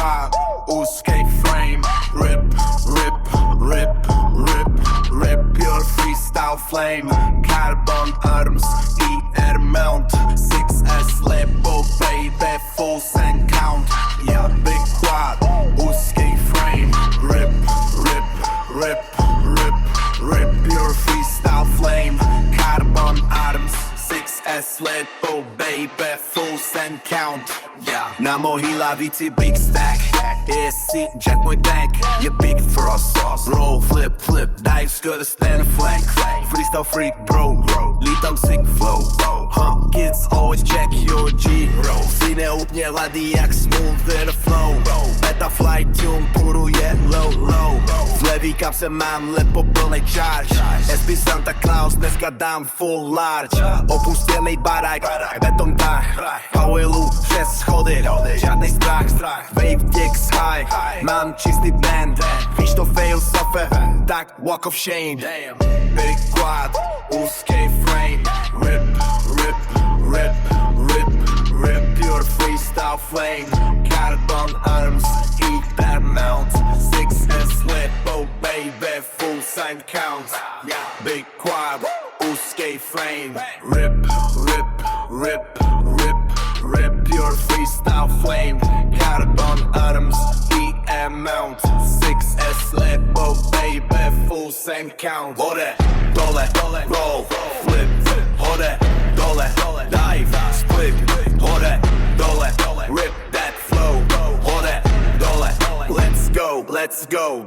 quad, úzkej frame. Rip, rip, rip, rip, rip your freestyle flame. Carbon arms, ER mount, 6S lepo baby, full send count. Yeah, big quad, úzkej frame. Rip, rip, rip, rip, rip your freestyle flame. Carbon arms, 6S lepo baby, full send count. Yeah. Na mojí lavici big stack, AC, jack můj tank, je big frost. Roll, flip, flip, dive, skoro stand flank. Freestyle freak, bro, lítám sick flow. Kids always check your G-roll. Si neúpně ladí jak smoother flow. Beta flight tune puruje low, low. V levý kapse mám lepo plnej charge. SP Santa Claus, dneska dám full large. Opustěný barák, beton dach. Powelu přes schody, žádnej strach. Wave dicks high, mám čistý band. Víš to fail suffer, tak walk of shame. Big quad, úzkej frame. Rip, rip, rip, rip, rip your freestyle flame. Carbon arms, ER mount, 6S lepo baby, full sign count. Big quad, úzkej frame. Rip, rip, rip, rip, rip your freestyle flame. Carbon arms, ER mount, 6S lepo baby, full sign count. Hore, dole, roll, flip, hore, dole, dive, split, hore, dole, rip that flow, hore, dole, let's go, let's go.